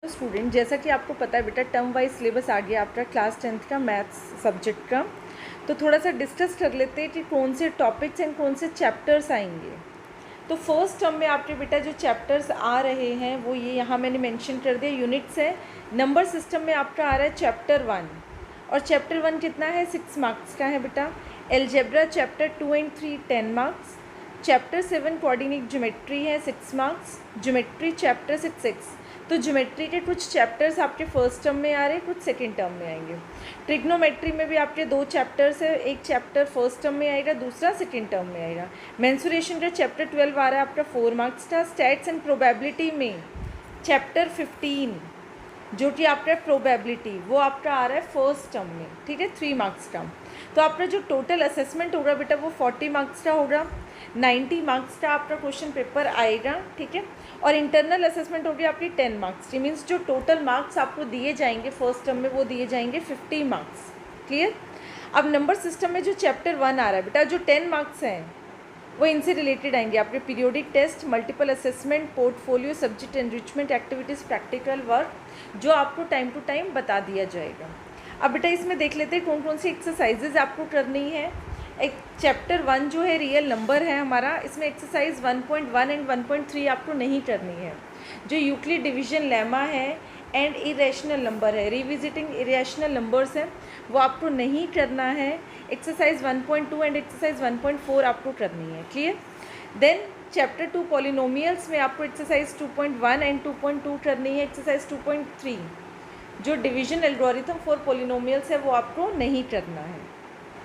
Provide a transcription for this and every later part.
Student, जैसा कि आपको पता है बेटा टर्म वाइज सिलेबस आ गया आपका क्लास 10th का मैथ्स सब्जेक्ट का। तो थोड़ा सा डिस्कस कर लेते हैं कि कौन से टॉपिक्स एंड कौन से चैप्टर्स आएंगे। तो फर्स्ट टर्म में आपके बेटा जो चैप्टर्स आ रहे हैं वो ये यहाँ मैंने मेंशन कर दिया, यूनिट्स है। नंबर सिस्टम में आपका आ रहा है चैप्टर 1, और चैप्टर 1 कितना है, 6 मार्क्स का है बेटा। Algebra chapter 2 and 3 10 marks. Chapter 7 coordinate geometry है 6 मार्क्स। Geometry chapter 6। तो ज्योमेट्री के कुछ चैप्टर्स आपके फर्स्ट टर्म में आ रहे हैं, कुछ सेकेंड टर्म में आएंगे। ट्रिग्नोमेट्री में भी आपके 2 चैप्टर्स है, एक चैप्टर फर्स्ट टर्म में आएगा, दूसरा सेकेंड टर्म में आएगा। मेंसुरेशन का चैप्टर 12 आ रहा है आपका 4 मार्क्स का। स्टैट्स एंड प्रोबेबिलिटी में चैप्टर 15 जो कि आपका प्रोबेबिलिटी वो आपका आ रहा है फर्स्ट टर्म में, ठीक है, 3 मार्क्स का। तो आपका जो टोटल असेसमेंट होगा बेटा वो 40 मार्क्स का होगा, 90 मार्क्स का आपका क्वेश्चन पेपर आएगा, ठीक है। और इंटरनल असेसमेंट होगी आपकी 10 मार्क्स की, मीन्स जो टोटल मार्क्स आपको दिए जाएंगे फर्स्ट टर्म में वो दिए जाएंगे 50 मार्क्स। क्लियर। अब नंबर सिस्टम में जो चैप्टर 1 आ रहा है बेटा, जो 10 मार्क्स हैं वो इनसे रिलेटेड आएंगे आपके periodic test, multiple assessment, portfolio, subject enrichment activities, practical work, जो आपको टाइम टू टाइम बता दिया जाएगा। अब बेटा इसमें देख लेते हैं कौन कौन सी एक्सरसाइजेज आपको करनी है। एक चैप्टर 1 जो है रियल नंबर है हमारा, इसमें एक्सरसाइज 1.1 एंड 1.3 आपको नहीं करनी है। जो यूक्लिड डिवीजन लेमा है एंड इरेशनल नंबर है, रिविजिटिंग इरेशनल नंबर्स हैं, वो आपको नहीं करना है। एक्सरसाइज 1.2 एंड एक्सरसाइज 1.4 आपको करनी है। क्लियर। देन चैप्टर 2 पॉलिनोमियल्स में आपको एक्सरसाइज 2.1 एंड 2.2 करनी है। एक्सरसाइज 2.3 जो डिवीजन एल्गोरिथम फॉर पॉलिनोमियल्स है वो आपको नहीं करना है।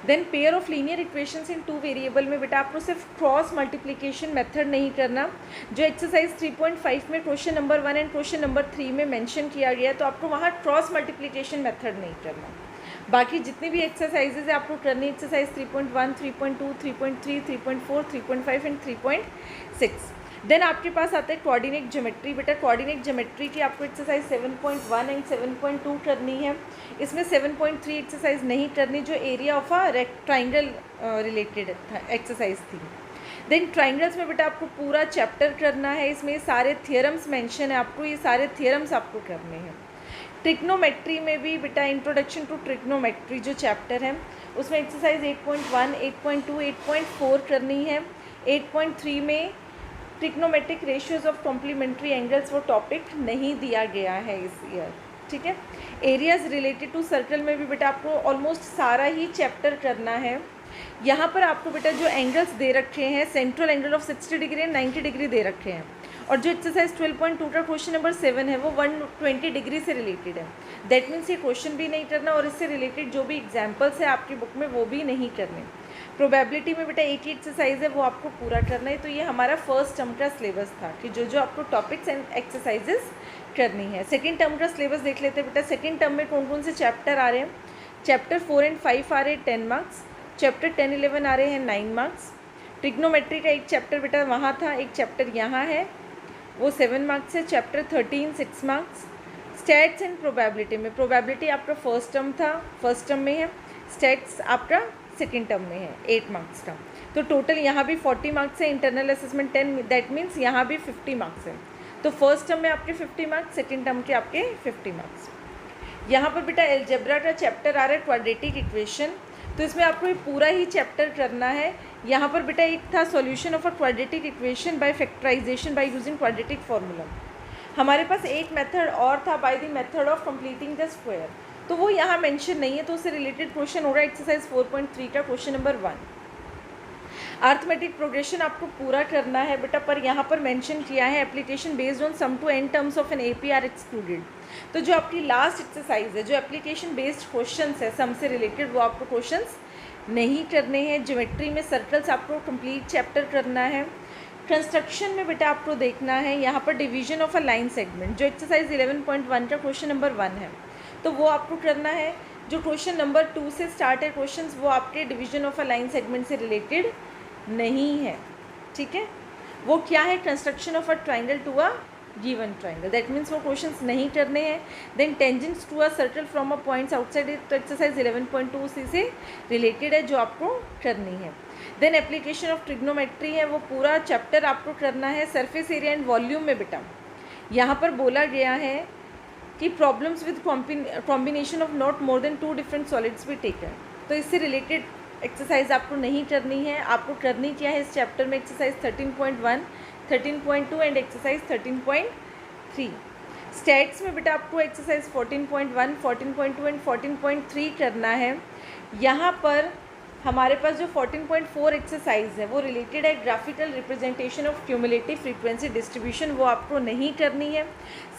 Then pair of linear equations in 2 variable में बेटा आपको सिर्फ क्रॉस मल्टीप्लिकेशन मेथड नहीं करना, जो एक्सरसाइज 3.5 में question number 1 and question number 3 में मेंशन किया गया है, तो आपको वहाँ क्रॉस मल्टीप्लिकेशन मेथड नहीं करना। बाकी जितनी भी एक्सरसाइजेज है आपको करनी, एक्सरसाइज 3.1, 3.2, 3.3, 3.4, 3.5 एंड 3.6। देन आपके पास आता है कोऑर्डिनेट ज्योमेट्री। बेटा कोऑर्डिनेट ज्योमेट्री की आपको एक्सरसाइज 7.1 एंड 7.2 करनी है। इसमें 7.3 एक्सरसाइज नहीं करनी, जो area of a triangle related exercise थी। देन ट्राइंगल्स में बेटा आपको पूरा चैप्टर करना है, इसमें सारे थियरम्स मेंशन है, आपको ये सारे थियरम्स आपको करने हैं। ट्रिग्नोमेट्री में भी बेटा इंट्रोडक्शन टू ट्रिग्नोमेट्री जो चैप्टर है उसमें एक्सरसाइज 8.1, 8.2, 8.4 करनी है। 8.3 में trigonometric ratios of complementary angles वो टॉपिक नहीं दिया गया है इस ईयर, ठीक है। एरियाज रिलेटेड टू सर्कल में भी बेटा आपको ऑलमोस्ट सारा ही चैप्टर करना है। यहाँ पर आपको बेटा जो एंगल्स दे रखे हैं, central angle of 60 degree and 90 degree दे रखे हैं, और जो एक्सरसाइज 12.2 का क्वेश्चन नंबर 7 है वो 120 डिग्री से रिलेटेड है। दैट मीन्स ये क्वेश्चन भी नहीं करना, और इससे रिलेटेड जो भी एग्जाम्पल्स है आपकी बुक में वो भी नहीं करने। प्रोबेबिलिटी में बेटा एक ही एक्सरसाइज है वो आपको पूरा करना है। तो ये हमारा फर्स्ट टर्म का सिलेबस था कि जो जो आपको टॉपिक्स एंड एक्सरसाइजेस करनी है। सेकेंड टर्म का सिलेबस देख लेते हैं बेटा। सेकेंड टर्म में कौन कौन से चैप्टर आ रहे हैं। चैप्टर 4 एंड 5 आ रहे हैं 10 मार्क्स। चैप्टर 10, 11 आ रहे हैं 9 मार्क्स। ट्रिग्नोमेट्री का एक चैप्टर बेटा वहाँ था, एक चैप्टर यहाँ है, वो 7 मार्क्स है। Chapter 13 6 marks. Stats and probability में, प्रोबेबिलिटी आपका फर्स्ट टर्म था, फर्स्ट टर्म में है। स्टैट्स आपका सेकेंड टर्म में है 8 मार्क्स का। तो टोटल यहाँ भी 40 मार्क्स है, इंटरनल असेसमेंट 10, दैट मीन्स यहाँ भी 50 मार्क्स है। तो फर्स्ट टर्म में आपके 50 मार्क्स, सेकेंड टर्म के आपके 50 मार्क्स। यहाँ पर बेटा एलजेब्रा का चैप्टर आ रहा है क्वाड्रेटिक इक्वेशन, तो इसमें आपको ये पूरा ही चैप्टर करना है। यहाँ पर बेटा एक था solution of a quadratic equation by factorization by using quadratic formula. हमारे पास एक मेथड और था, by the method of completing the square, तो वो यहाँ मेंशन नहीं है, तो उससे रिलेटेड क्वेश्चन हो रहा है एक्सरसाइज 4.3 का क्वेश्चन नंबर 1। अर्थमेटिक प्रोग्रेशन आपको पूरा करना है बेटा, पर यहाँ पर मेंशन किया है application based on sum to n terms of an AP are excluded. तो जो आपकी लास्ट एक्सरसाइज है, जो एप्लीकेशन बेस्ड क्वेश्चंस है सम से रिलेटेड, वो आपको क्वेश्चंस नहीं करने हैं। ज्योमेट्री में सर्कल्स आपको कंप्लीट चैप्टर करना है। कंस्ट्रक्शन में बेटा आपको देखना है यहाँ पर division of a line segment, जो एक्सरसाइज 11.1 का क्वेश्चन नंबर 1 है, तो वो आपको करना है। जो क्वेश्चन नंबर 2 से स्टार्ट है क्वेश्चंस, वो आपके division of a line segment से रिलेटेड नहीं है, ठीक है। वो क्या है, construction of a triangle to a given triangle, that means वो क्वेश्चंस नहीं करने हैं। Then tangents to a circle from a points outside it, तो एक्सरसाइज 11.2 से रिलेटेड है जो आपको करनी है। देन एप्लीकेशन ऑफ ट्रिग्नोमेट्री है, वो पूरा चैप्टर आपको करना है। सरफेस एरिया एंड वॉल्यूम में बेटा यहाँ पर बोला गया है कि problems with combination of not more than 2 different solids भी टेकन। तो इससे रिलेटेड एक्सरसाइज आपको नहीं करनी है, आपको करनी क्या है इस चैप्टर में एक्सरसाइज 13.1, 13.2 एंड एक्सरसाइज 13.3। स्टैट्स में बेटा आपको एक्सरसाइज 14.1, 14.2 एंड 14.3 करना है। यहाँ पर हमारे पास जो 14.4 एक्सरसाइज है वो रिलेटेड है graphical representation of cumulative frequency distribution, वो आपको नहीं करनी है।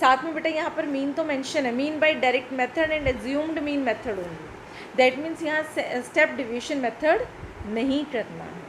साथ में बेटा यहाँ पर मीन तो मेंशन है, mean by direct method and assumed mean method only, that means यहाँ स्टेप डिविएशन मेथड नहीं करना है।